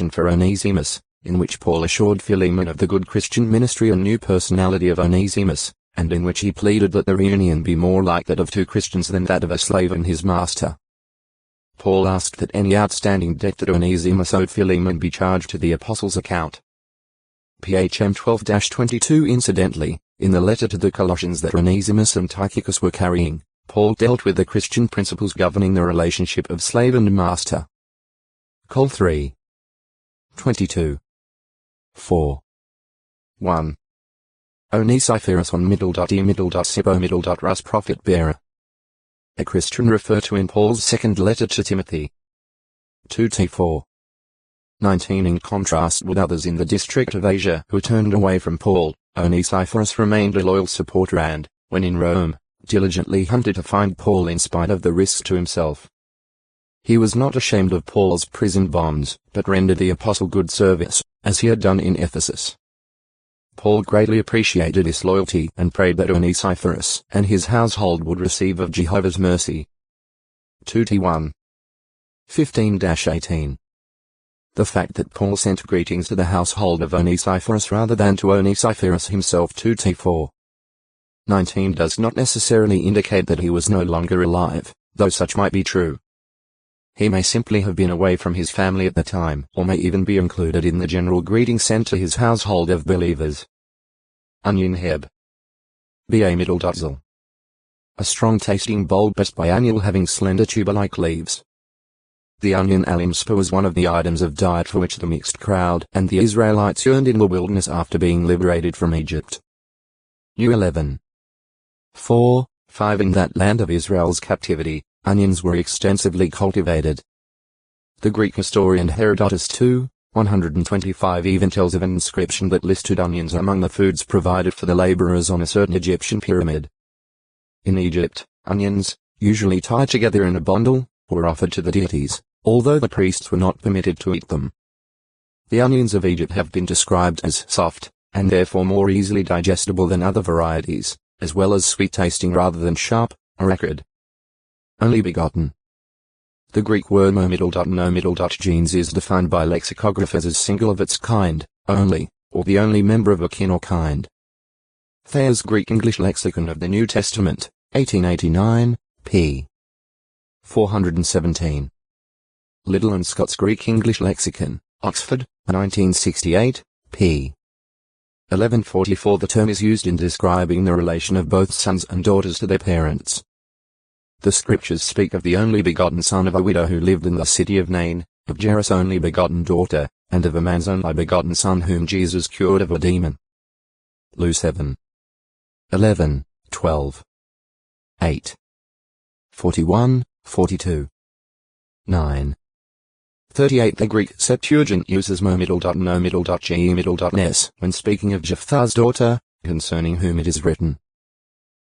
for Onesimus, in which Paul assured Philemon of the good Christian ministry and new personality of Onesimus, and in which he pleaded that the reunion be more like that of two Christians than that of a slave and his master. Paul asked that any outstanding debt that Onesimus owed Philemon be charged to the apostle's account. PHM 12-22. Incidentally, in the letter to the Colossians that Onesimus and Tychicus were carrying, Paul dealt with the Christian principles governing the relationship of slave and master. Col 3. 22. 4. 1. Onesiphorus on (e) Rus prophet bearer. A Christian referred to in Paul's second letter to Timothy. 2t4. 19. In contrast with others in the district of Asia who turned away from Paul, Onesiphorus remained a loyal supporter and, when in Rome, diligently hunted to find Paul in spite of the risks to himself. He was not ashamed of Paul's prison bonds, but rendered the apostle good service, as he had done in Ephesus. Paul greatly appreciated this loyalty and prayed that Onesiphorus and his household would receive of Jehovah's mercy. 2t1. 15-18. The fact that Paul sent greetings to the household of Onesiphorus rather than to Onesiphorus himself 2t4. 19 does not necessarily indicate that he was no longer alive, though such might be true. He may simply have been away from his family at the time, or may even be included in the general greeting sent to his household of believers. Onion Heb. Ba. A strong-tasting bulb best biennial having slender tuber-like leaves. The onion alimspa was one of the items of diet for which the mixed crowd and the Israelites yearned in the wilderness after being liberated from Egypt. New 11. 4, 5 In that land of Israel's captivity, onions were extensively cultivated. The Greek historian Herodotus 125 even tells of an inscription that listed onions among the foods provided for the laborers on a certain Egyptian pyramid. In Egypt, onions, usually tied together in a bundle, were offered to the deities, although the priests were not permitted to eat them. The onions of Egypt have been described as soft, and therefore more easily digestible than other varieties, as well as sweet-tasting rather than sharp, or acrid. Only begotten. The Greek word genes is defined by lexicographers as single of its kind, only, or the only member of a kin or kind. Thayer's Greek-English Lexicon of the New Testament, 1889, p. 417. Liddell and Scott's Greek-English Lexicon, Oxford, 1968, p. 1144. The term is used in describing the relation of both sons and daughters to their parents. The scriptures speak of the only begotten son of a widow who lived in the city of Nain, of Jairus' only begotten daughter, and of a man's only begotten son whom Jesus cured of a demon. Luke 7. 11, 12. 8. 41, 42. 9. 38. The Greek Septuagint uses nes when speaking of Jephthah's daughter, concerning whom it is written.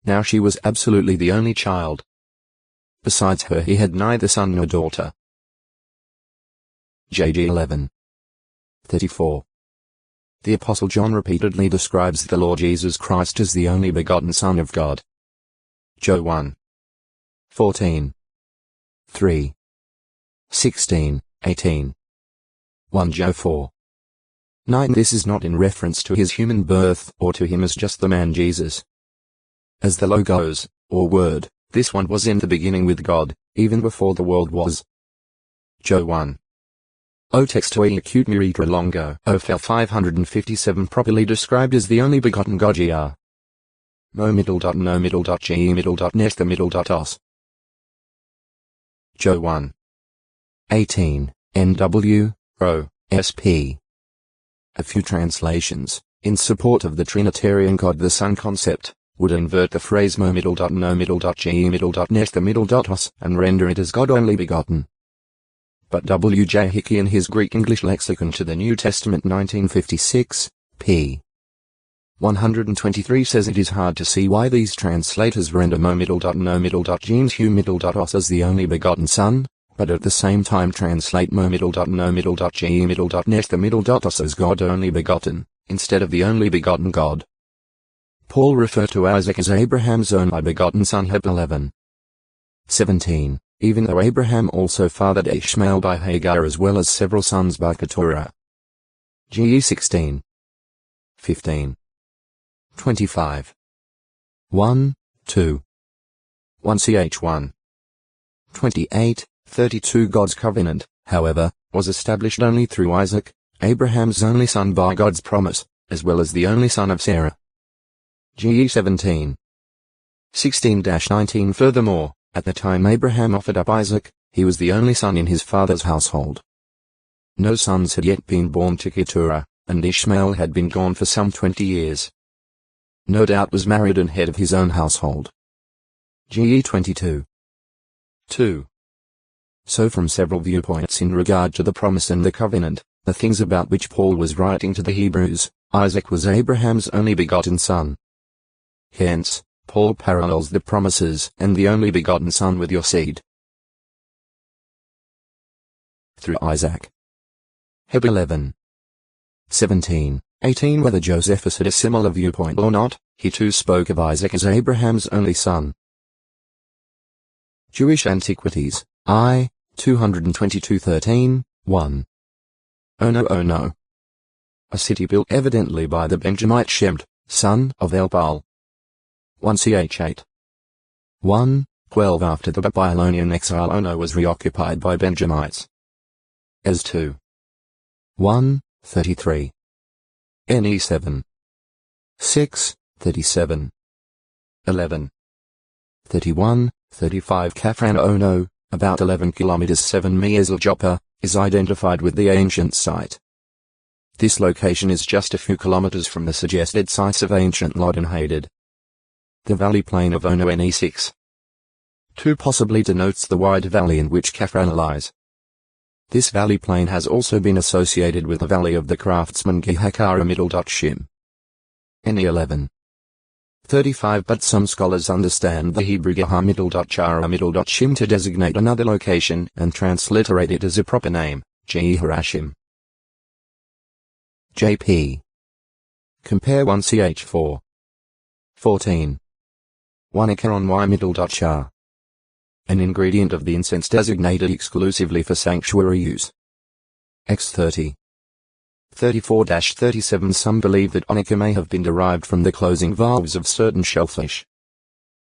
Now she was absolutely the only child. Besides her he had neither son nor daughter. JG 11. 34. The Apostle John repeatedly describes the Lord Jesus Christ as the only begotten Son of God. Joe 1. 14. 3. 16, 18. 1 Joe 4. 9. This is not in reference to his human birth or to him as just the man Jesus. As the Logos, or Word, this one was in the beginning with God, even before the world was. Joe 1. O texto e acute miritra longo. OFL 557 properly described as the only begotten God gr. Mo middle.os. Joe 1. 18, NW, Ro, SP. A few translations, in support of the Trinitarian God the Son concept, would invert the phrase mo middle.os and render it as God only begotten. But W. J. Hickey in his Greek-English Lexicon to the New Testament 1956, p. 123 says it is hard to see why these translators render mo middle.genes hu middle.os as the only begotten Son, but at the same time translate mo middle.os as God only begotten, instead of the only begotten God. Paul referred to Isaac as Abraham's only begotten son. Heb 11. 17. even though Abraham also fathered Ishmael by Hagar as well as several sons by Keturah. GE 16. 15. 25. 1, 2. 1 ch 1. 28, 32. God's covenant, however, was established only through Isaac, Abraham's only son by God's promise, as well as the only son of Sarah. GE 17. 16-19. Furthermore, at the time Abraham offered up Isaac, he was the only son in his father's household. No sons had yet been born to Keturah, and Ishmael had been gone for some 20 years. No doubt was married and head of his own household. GE 22. 2. So from several viewpoints in regard to the promise and the covenant, the things about which Paul was writing to the Hebrews, Isaac was Abraham's only begotten son. Hence, Paul parallels the promises and the only begotten son with your seed through Isaac. Heb 11. 17, 18. Whether Josephus had a similar viewpoint or not, he too spoke of Isaac as Abraham's only son. Jewish Antiquities, I, 222-13, 1. Oh no, oh no. A city built evidently by the Benjamite Shemt, son of Elpaal. 1 ch 8. 1, 12. After the Babylonian exile Ono was reoccupied by Benjamites. As 2. 1, 33. Ne 7. 6, 37. 11. 31, 35. Kafran Ono, about 11 kilometers 7 miles of Joppa, is identified with the ancient site. This location is just a few kilometers from the suggested sites of ancient Lod and Hadad. The valley plain of Ono Ne 6. 2 possibly denotes the wide valley in which Kafran lies. This valley plain has also been associated with the valley of the craftsman Gehakara Shim. Ne 11. 35. But some scholars understand the Hebrew Gehar Shim to designate another location and transliterate it as a proper name, Jeharashim. JP. Compare 1 ch 4. 14. 1 Acheron Y. An ingredient of the incense designated exclusively for sanctuary use. X30. 34-37. Some believe that onycha may have been derived from the closing valves of certain shellfish.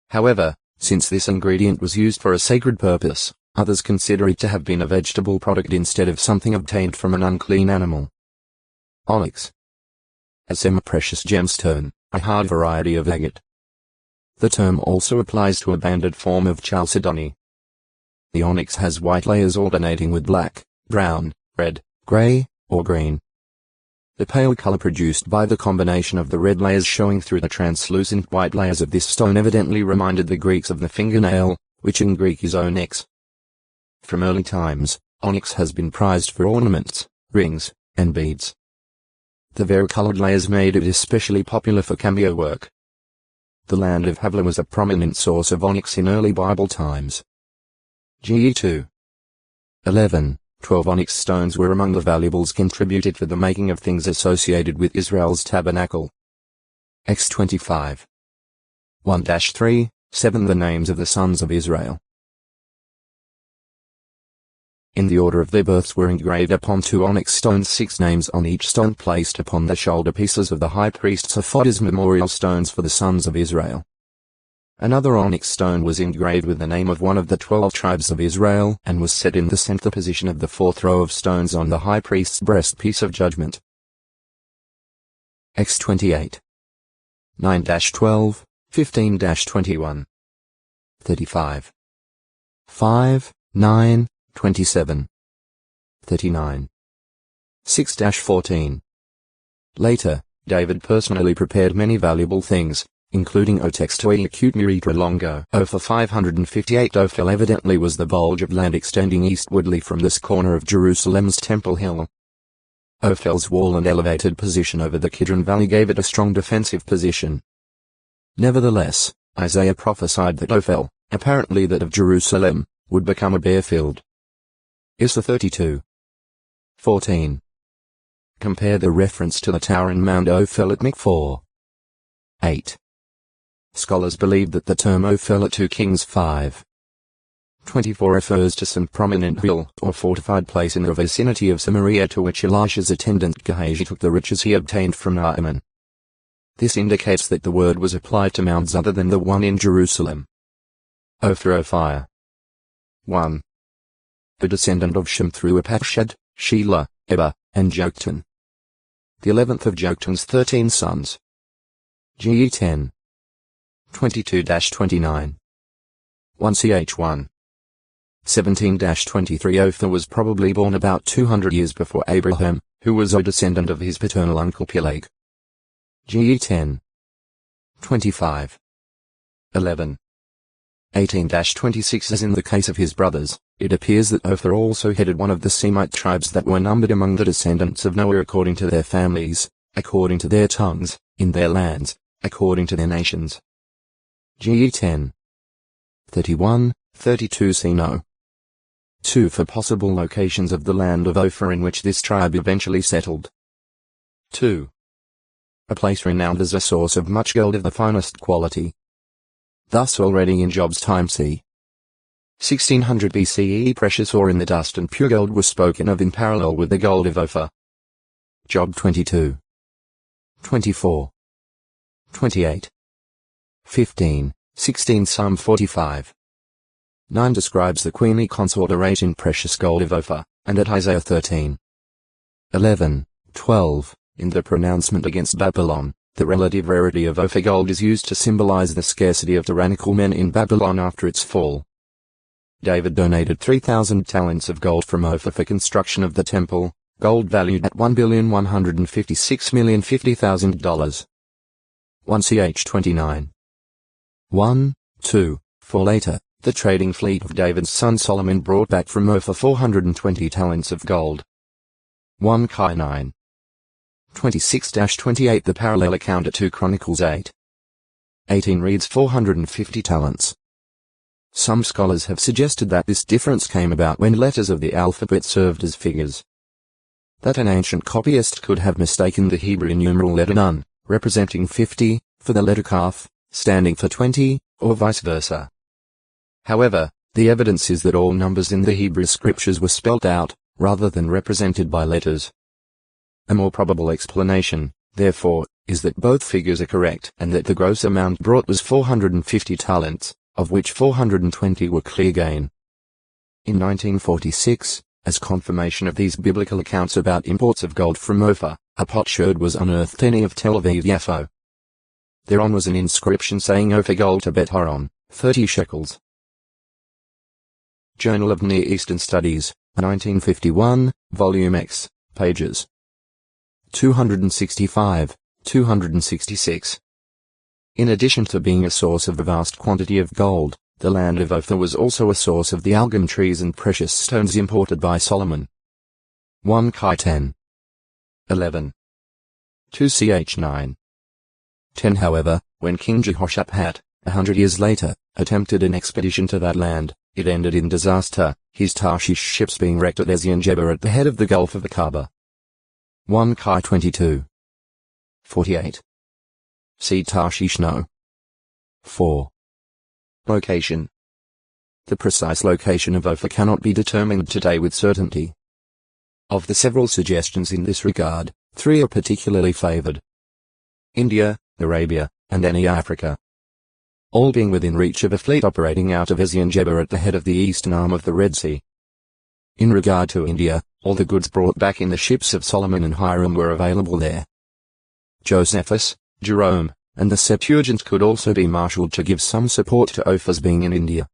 However, since this ingredient was used for a sacred purpose, others consider it to have been a vegetable product instead of something obtained from an unclean animal. Onyx. A semi-precious gemstone, a hard variety of agate. The term also applies to a banded form of chalcedony. The onyx has white layers alternating with black, brown, red, grey, or green. The pale color produced by the combination of the red layers showing through the translucent white layers of this stone evidently reminded the Greeks of the fingernail, which in Greek is onyx. From early times, onyx has been prized for ornaments, rings, and beads. The varicolored layers made it especially popular for cameo work. The land of Havilah was a prominent source of onyx in early Bible times. GE 2. 11, 12. Onyx stones were among the valuables contributed for the making of things associated with Israel's tabernacle. X25. 1-3, 7. The names of the sons of Israel, in the order of their births, were engraved upon 2 onyx stones, 6 names on each stone placed upon the shoulder pieces of the high priest's ephod as memorial stones for the sons of Israel. Another onyx stone was engraved with the name of one of the 12 tribes of Israel and was set in the center position of the 4th row of stones on the high priest's breastpiece of judgment. X28. 9-12, 15-21. 35. 5, 9, 27. 39. 6-14. Later, David personally prepared many valuable things, including Otextoi acute Muritra longo. For 558. Ophel evidently was the bulge of land extending eastwardly from this corner of Jerusalem's Temple Hill. Ophel's wall and elevated position over the Kidron Valley gave it a strong defensive position. Nevertheless, Isaiah prophesied that Ophel, apparently that of Jerusalem, would become a bare field. Issa 32. 14. Compare the reference to the tower in Mount Ophel at Mikfor. 8. Scholars believe that the term Ophel at 2 Kings 5. 24 refers to some prominent hill or fortified place in the vicinity of Samaria to which Elisha's attendant Gehazi took the riches he obtained from Naaman. This indicates that the word was applied to mounds other than the one in Jerusalem. Ophir. 1. A descendant of Shem through Apakshad, Shelah, Eber, and Joktan. The 11th of Joktan's 13 sons. GE 10. 22-29. 1 ch 1. 17-23 Ophir was probably born about 200 years before Abraham, who was a descendant of his paternal uncle Peleg. GE 10. 25. 11. 18-26 As in the case of his brothers, it appears that Ophir also headed one of the Semite tribes that were numbered among the descendants of Noah according to their families, according to their tongues, in their lands, according to their nations. GE 10. 31, 32 See No. 2 For possible locations of the land of Ophir in which this tribe eventually settled. 2. A place renowned as a source of much gold of the finest quality. Thus already in Job's time c. 1600 BCE precious ore in the dust and pure gold was spoken of in parallel with the gold of Ophir. Job 22. 24. 28. 15, 16 Psalm 45. 9 describes the queenly consort arrayed in precious gold of Ophir, and at Isaiah 13. 11, 12, in the pronouncement against Babylon, the relative rarity of Ophir gold is used to symbolize the scarcity of tyrannical men in Babylon after its fall. David donated 3,000 talents of gold from Ophir for construction of the temple, gold valued at $1,156,050,000. 1 ch 29. 1, 2, 4 Later, the trading fleet of David's son Solomon brought back from Ophir 420 talents of gold. 1 Chi 9. 26-28 The parallel account at 2 Chronicles 8. 18 reads 450 talents. Some scholars have suggested that this difference came about when letters of the alphabet served as figures. That an ancient copyist could have mistaken the Hebrew numeral letter Nun, representing 50, for the letter Kaf, standing for 20, or vice versa. However, the evidence is that all numbers in the Hebrew scriptures were spelt out, rather than represented by letters. A more probable explanation, therefore, is that both figures are correct and that the gross amount brought was 450 talents, of which 420 were clear gain. In 1946, as confirmation of these biblical accounts about imports of gold from Ophir, a potsherd was unearthed near of Tel Aviv Yafo. Thereon was an inscription saying Ophir gold to Bet Horon, 30 shekels. Journal of Near Eastern Studies, 1951, Volume X, pages 265, 266. In addition to being a source of a vast quantity of gold, the land of Ophir was also a source of the algum trees and precious stones imported by Solomon. 1 Chi 10. 11. 2 ch 9. 10 However, when King Jehoshaphat, 100 years later, attempted an expedition to that land, it ended in disaster, his Tarshish ships being wrecked at Ezion-Geber at the head of the Gulf of the Kaaba. 1 Chi 22. 48. See Tarshish No. 4. Location. The precise location of Ophir cannot be determined today with certainty. Of the several suggestions in this regard, 3 are particularly favored. India, Arabia, and any Africa. All being within reach of a fleet operating out of Ezion-Geber at the head of the eastern arm of the Red Sea. In regard to India, all the goods brought back in the ships of Solomon and Hiram were available there. Josephus, Jerome, and the Septuagint could also be marshalled to give some support to Ophir's being in India.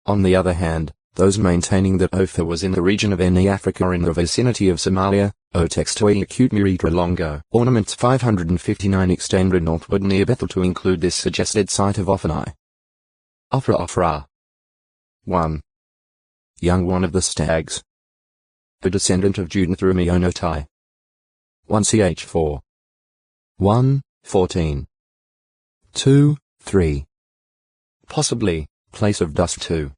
On the other hand, those maintaining that Ophir was in the region of any Africa or in the vicinity of Somalia, O textoi acute miritra longo. Ornaments 559 extended northward near Bethel to include this suggested site of Ophir. Ophrah. 1. Young one of the stags. A descendant of Judah through Meonotai. 1 ch 4. 1, 14. 2, 3. Possibly, place of dust 2.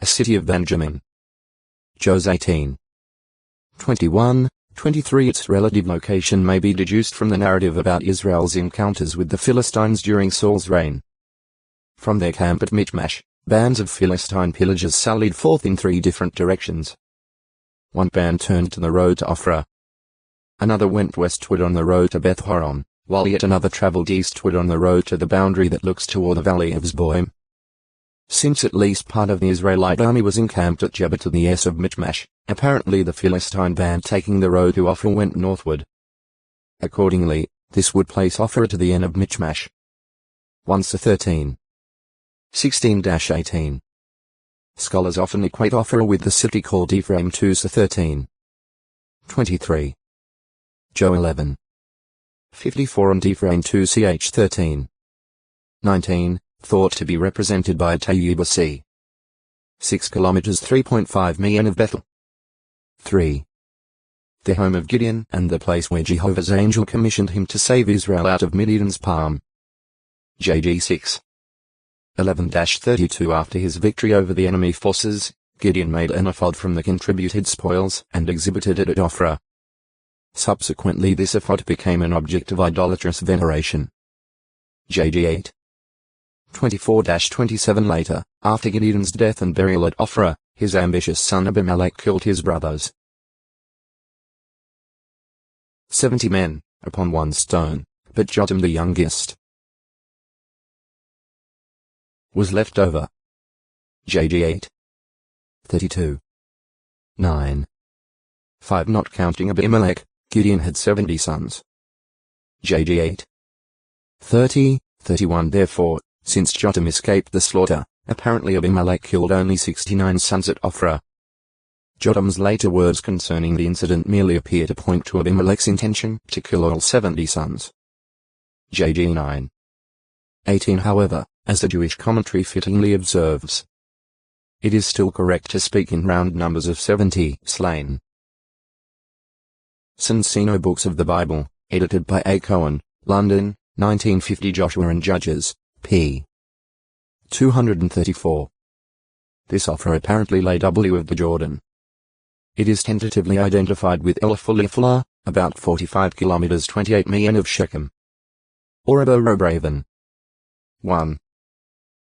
A city of Benjamin. Jos 18. 21, 23 Its relative location may be deduced from the narrative about Israel's encounters with the Philistines during Saul's reign. From their camp at Michmash, bands of Philistine pillagers sallied forth in 3 different directions. One band turned to the road to Ophrah. Another went westward on the road to Beth Horon, while yet another travelled eastward on the road to the boundary that looks toward the valley of Zeboim. Since at least part of the Israelite army was encamped at Geba to the east of Michmash, apparently the Philistine band taking the road to Ophrah went northward. Accordingly, this would place Ophrah to the end of Michmash. 1-13. 16-18. Scholars often equate Ophrah with the city called Ephraim. 2-13. 23. Joe 11. 54 and Ephraim 2ch 13. 19, thought to be represented by Tayyiba c. 6 kilometers 3.5 million of Bethel. 3. The home of Gideon and the place where Jehovah's angel commissioned him to save Israel out of Midian's palm. JG 6. 11-32 After his victory over the enemy forces, Gideon made an ephod from the contributed spoils and exhibited it at Ophrah. Subsequently this ephod became an object of idolatrous veneration. JG 8. 24-27 Later, after Gideon's death and burial at Ophrah, his ambitious son Abimelech killed his brothers. 70 men, upon 1 stone, but Jotham the youngest was left over. JG 8. 32. 9. 5 Not counting Abimelech, Gideon had 70 sons. JG 8. 30, 31 Therefore, since Jotham escaped the slaughter, apparently Abimelech killed only 69 sons at Ophrah. Jotham's later words concerning the incident merely appear to point to Abimelech's intention to kill all 70 sons. JG 9. 18 However, as the Jewish commentary fittingly observes, it is still correct to speak in round numbers of 70 slain. Cincino Books of the Bible, edited by A. Cohen, London, 1950 Joshua and Judges, p. 234. This Ophrah apparently lay W of the Jordan. It is tentatively identified with El-Fulifla, about 45 kilometers 28 million of Shechem. Oreb-Raven. 1.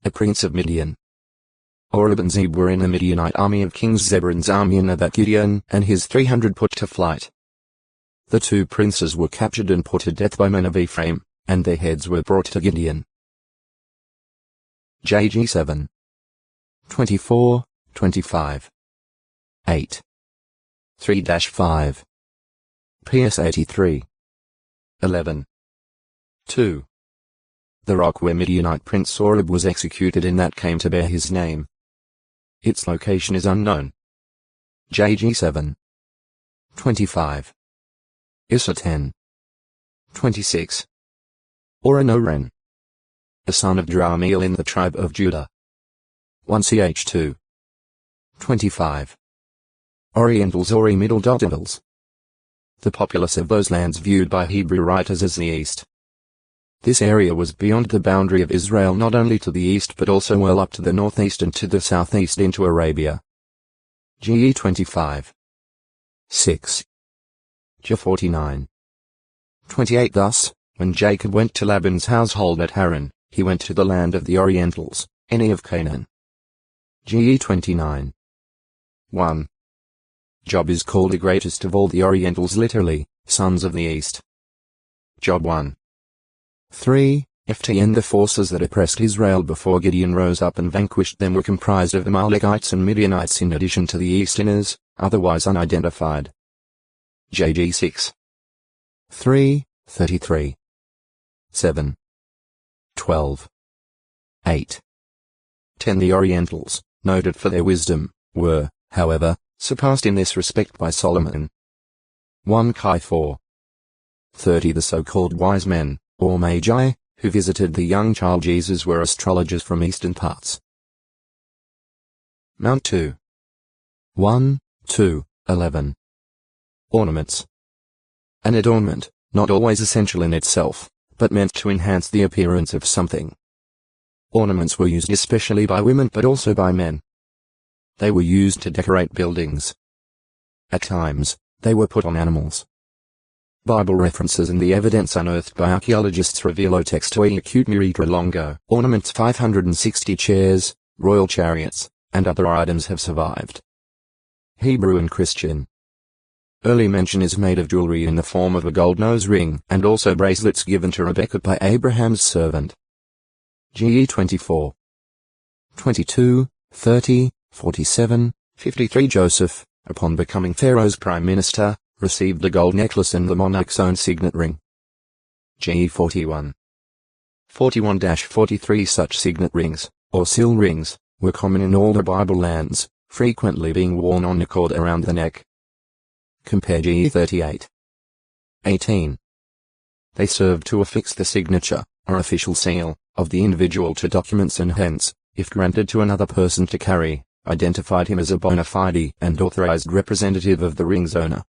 A prince of Midian. Oreb and Zeb were in the Midianite army of King Zebulun's army that Gideon and his 300 put to flight. The 2 princes were captured and put to death by men of Ephraim, and their heads were brought to Gideon. JG 7. 24, 25. 8. 3-5. PS 83. 11. 2. The rock where Midianite Prince Oreb was executed in that came to bear his name. Its location is unknown. JG 7. 25. Issa 10. 26. Oranoren, a son of Jerahmeel in the tribe of Judah. 1ch 2. 25. Orientals or Middle Devils. The populace of those lands viewed by Hebrew writers as the East. This area was beyond the boundary of Israel not only to the east but also well up to the northeast and to the southeast into Arabia. GE 25. 6. J 49. 28 Thus, when Jacob went to Laban's household at Haran, he went to the land of the Orientals, any of Canaan. GE 29. 1. Job is called the greatest of all the Orientals, literally, sons of the East. Job 1. 3. FTN The forces that oppressed Israel before Gideon rose up and vanquished them were comprised of Amalekites and Midianites in addition to the Easterners, otherwise unidentified. JG 6. 3, 33. 7. 12. 8. 10 The Orientals, noted for their wisdom, were, however, surpassed in this respect by Solomon. 1 Chi 4. 30 The so-called wise men, or Magi, who visited the young child Jesus were astrologers from eastern parts. Mount 2. 1, 2, 11. Ornaments. An adornment, not always essential in itself, but meant to enhance the appearance of something. Ornaments were used especially by women but also by men. They were used to decorate buildings. At times, they were put on animals. Bible references and the evidence unearthed by archaeologists reveal O textoi acute miritra longo, ornaments 560 chairs, royal chariots, and other items have survived. Hebrew and Christian. Early mention is made of jewelry in the form of a gold nose ring and also bracelets given to Rebekah by Abraham's servant. GE 24. 22, 30, 47, 53 Joseph, upon becoming Pharaoh's prime minister, received a gold necklace and the monarch's own signet ring. GE 41. 41-43 Such signet rings, or seal rings, were common in all the Bible lands, frequently being worn on a cord around the neck. Compare GE 38. 18. They served to affix the signature, or official seal, of the individual to documents and hence, if granted to another person to carry, identified him as a bona fide and authorized representative of the ring's owner.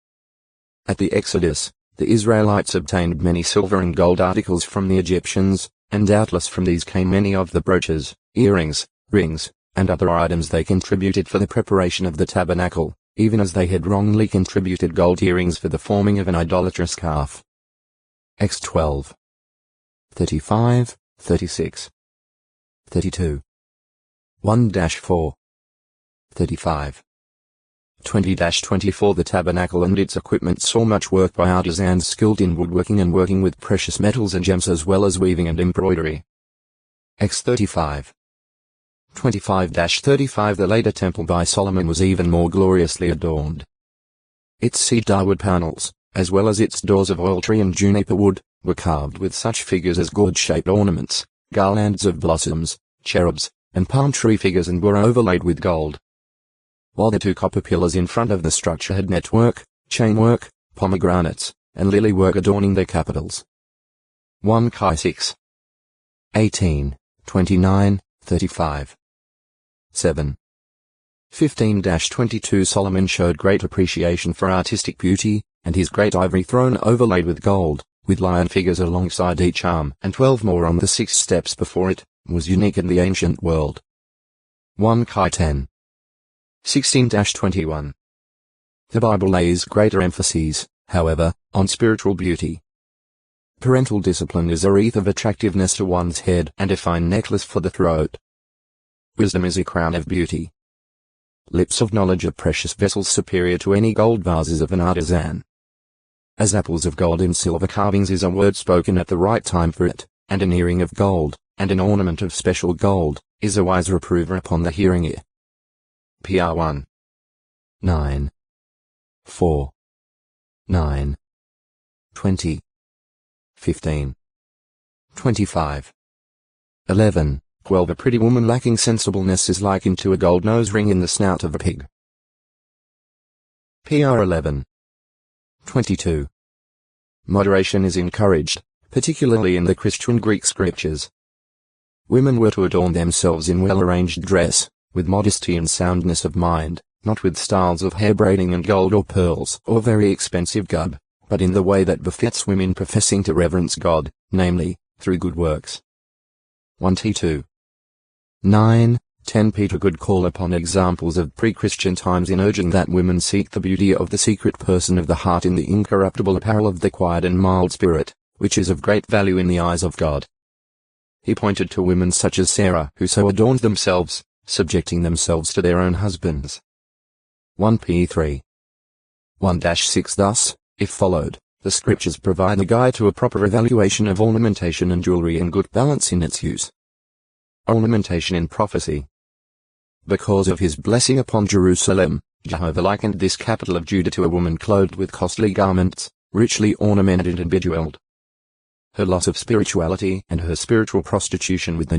At the Exodus, the Israelites obtained many silver and gold articles from the Egyptians, and doubtless from these came many of the brooches, earrings, rings, and other items they contributed for the preparation of the tabernacle, even as they had wrongly contributed gold earrings for the forming of an idolatrous calf. X 12. 35, 36. 32. 1-4. 35. 20-24 The tabernacle and its equipment saw much work by artisans skilled in woodworking and working with precious metals and gems as well as weaving and embroidery. X 35. 25-35 The later temple by Solomon was even more gloriously adorned. Its cedar wood panels, as well as its doors of oil tree and juniper wood, were carved with such figures as gourd-shaped ornaments, garlands of blossoms, cherubs, and palm tree figures and were overlaid with gold. While the two copper pillars in front of the structure had network, chainwork, pomegranates, and lily work adorning their capitals. 1 Chi 6. 18, 29, 35. 7. 15-22 Solomon showed great appreciation for artistic beauty, and his great ivory throne overlaid with gold, with lion figures alongside each arm and 12 more on the 6 steps before it, was unique in the ancient world. 1 Chi 10. 16-21. The Bible lays greater emphasis, however, on spiritual beauty. Parental discipline is a wreath of attractiveness to one's head and a fine necklace for the throat. Wisdom is a crown of beauty. Lips of knowledge are precious vessels superior to any gold vases of an artisan. As apples of gold in silver carvings is a word spoken at the right time for it, and an earring of gold, and an ornament of special gold, is a wise reprover upon the hearing ear. PR 1. 9. 4. 9. 20. 15. 25. 11. 12 A pretty woman lacking sensibleness is likened to a gold nose ring in the snout of a pig. PR 11. 22. Moderation is encouraged, particularly in the Christian Greek scriptures. Women were to adorn themselves in well-arranged dress, with modesty and soundness of mind, not with styles of hair braiding and gold or pearls or very expensive garb, but in the way that befits women professing to reverence God, namely, through good works. 1 T2. 9, 10 Peter could call upon examples of pre-Christian times in urging that women seek the beauty of the secret person of the heart in the incorruptible apparel of the quiet and mild spirit, which is of great value in the eyes of God. He pointed to women such as Sarah who so adorned themselves, subjecting themselves to their own husbands. 1 P3. 1-6 Thus, if followed, the scriptures provide a guide to a proper evaluation of ornamentation and jewelry and good balance in its use. Ornamentation in prophecy. Because of his blessing upon Jerusalem, Jehovah likened this capital of Judah to a woman clothed with costly garments, richly ornamented and bejeweled. Her loss of spirituality and her spiritual prostitution with the